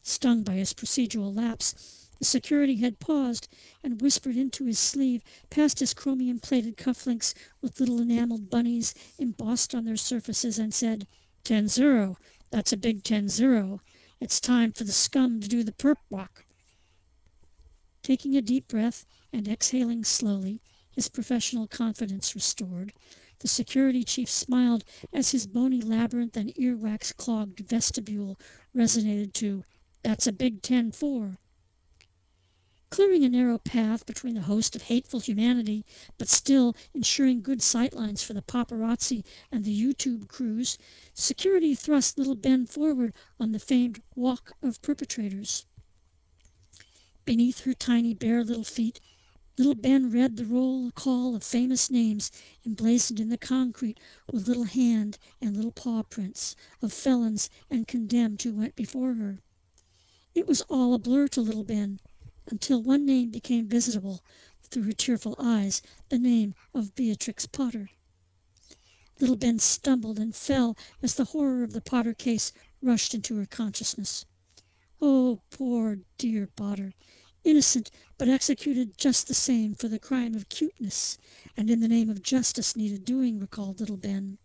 Stung by his procedural lapse, the security head paused and whispered into his sleeve, past his chromium-plated cufflinks with little enameled bunnies embossed on their surfaces, and said, 10-0. That's a big 10-0. It's time for the scum to do the perp walk. Taking a deep breath and exhaling slowly, his professional confidence restored, the security chief smiled as his bony labyrinth and earwax-clogged vestibule resonated to, "That's a big 10-4." Clearing a narrow path between the host of hateful humanity, but still ensuring good sightlines for the paparazzi and the YouTube crews, security thrust little Ben forward on the famed walk of perpetrators. Beneath her tiny bare little feet, little Ben read the roll call of famous names emblazoned in the concrete with little hand and little paw prints of felons and condemned who went before her. It was all a blur to little Ben, until one name became visible through her tearful eyes, the name of Beatrix Potter. Little Ben stumbled and fell as the horror of the Potter case rushed into her consciousness. Oh, poor dear Potter, innocent but executed just the same for the crime of cuteness, and in the name of justice needed doing, recalled little Ben.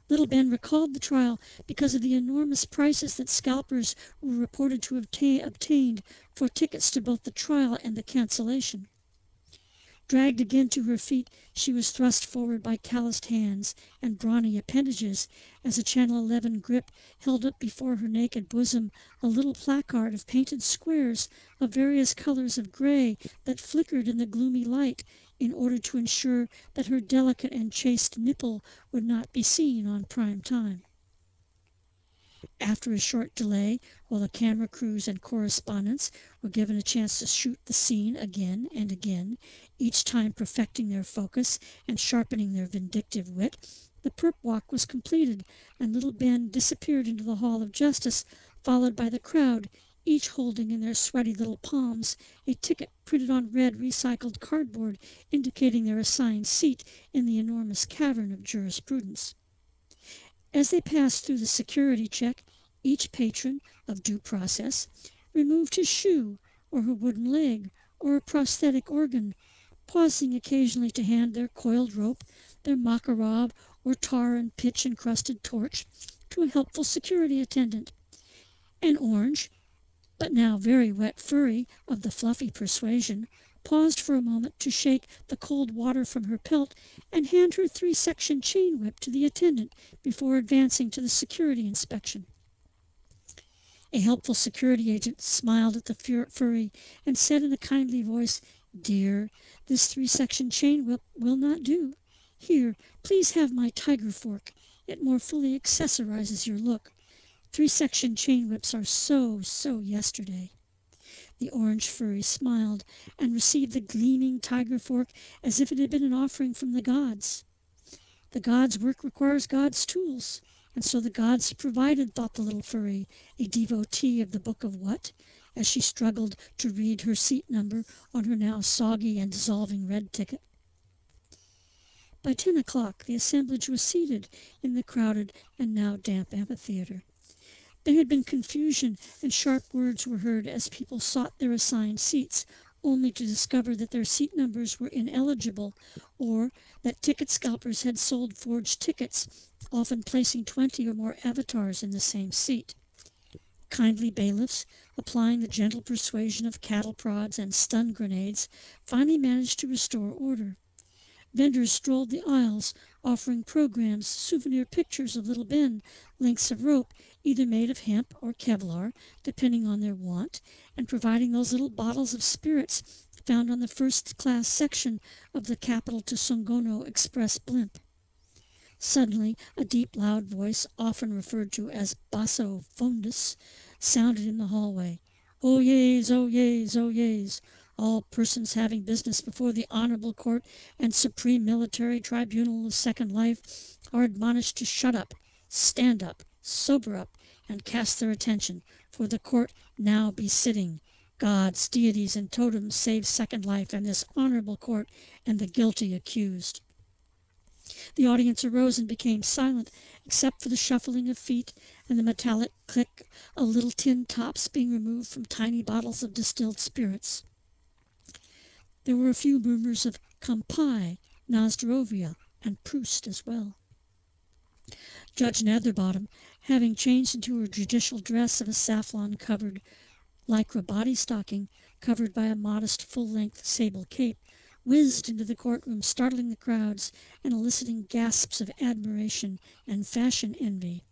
Little Ben recalled the trial because of the enormous prices that scalpers were reported to have obtained for tickets to both the trial and the cancellation. Dragged again to her feet, she was thrust forward by calloused hands and brawny appendages as a Channel 11 grip held up before her naked bosom a little placard of painted squares of various colors of gray that flickered in the gloomy light in order to ensure that her delicate and chaste nipple would not be seen on prime time. After a short delay, while the camera crews and correspondents were given a chance to shoot the scene again and again, each time perfecting their focus and sharpening their vindictive wit, the perp walk was completed, and little Ben disappeared into the Hall of Justice, followed by the crowd, each holding in their sweaty little palms a ticket printed on red recycled cardboard indicating their assigned seat in the enormous cavern of jurisprudence. As they passed through the security check, each patron of due process removed his shoe or her wooden leg or a prosthetic organ, pausing occasionally to hand their coiled rope, their Makarov or tar and pitch encrusted torch to a helpful security attendant. An orange, but now very wet furry of the fluffy persuasion, paused for a moment to shake the cold water from her pelt and hand her 3-section chain whip to the attendant before advancing to the security inspection. A helpful security agent smiled at the furry and said in a kindly voice, "Dear, this 3-section chain whip will not do. Here, please have my tiger fork. It more fully accessorizes your look. 3-section chain whips are so yesterday." The orange furry smiled and received the gleaming tiger fork as if it had been an offering from the gods. The gods' work requires gods' tools, and so the gods provided, thought the little furry, a devotee of the Book of What, as she struggled to read her seat number on her now soggy and dissolving red ticket. By 10 o'clock the assemblage was seated in the crowded and now damp amphitheater. There had been confusion, and sharp words were heard as people sought their assigned seats, only to discover that their seat numbers were ineligible, or that ticket scalpers had sold forged tickets, often placing 20 or more avatars in the same seat. Kindly bailiffs, applying the gentle persuasion of cattle prods and stun grenades, finally managed to restore order. Vendors strolled the aisles, offering programs, souvenir pictures of little Ben, lengths of rope, either made of hemp or Kevlar, depending on their want, and providing those little bottles of spirits found on the first-class section of the Capital to Songono Express blimp. Suddenly, a deep, loud voice, often referred to as basso fundus, sounded in the hallway. "Oyez, oyez, oyez! All persons having business before the Honorable Court and Supreme Military Tribunal of Second Life are admonished to shut up, stand up, sober up, and cast their attention, for the court now be sitting. Gods, deities, and totems save Second Life and this honorable court and the guilty accused." The audience arose and became silent, except for the shuffling of feet and the metallic click of little tin tops being removed from tiny bottles of distilled spirits. There were a few murmurs of Kampai, Nozdrovia, and Proust as well. Judge Netherbottom, having changed into her judicial dress of a saffron-covered lycra body stocking covered by a modest full-length sable cape, whizzed into the courtroom, startling the crowds and eliciting gasps of admiration and fashion envy.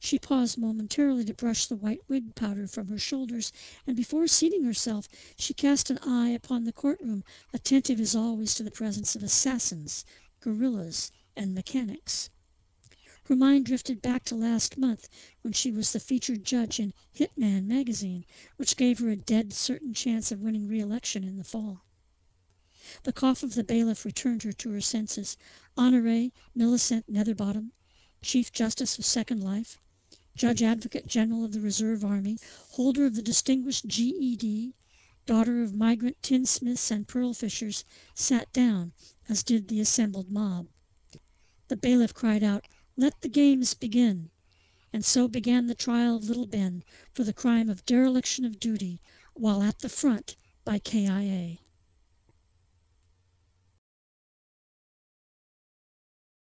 She paused momentarily to brush the white wig powder from her shoulders, and before seating herself, she cast an eye upon the courtroom, attentive as always to the presence of assassins, guerrillas, and mechanics. Her mind drifted back to last month when she was the featured judge in Hitman magazine, which gave her a dead certain chance of winning re-election in the fall. The cough of the bailiff returned her to her senses. Honoré Millicent Netherbottom, Chief Justice of Second Life, Judge Advocate General of the Reserve Army, holder of the distinguished GED, daughter of migrant tinsmiths and pearl fishers, sat down, as did the assembled mob. The bailiff cried out, "Let the games begin!" And so began the trial of little Ben for the crime of dereliction of duty while at the front by KIA.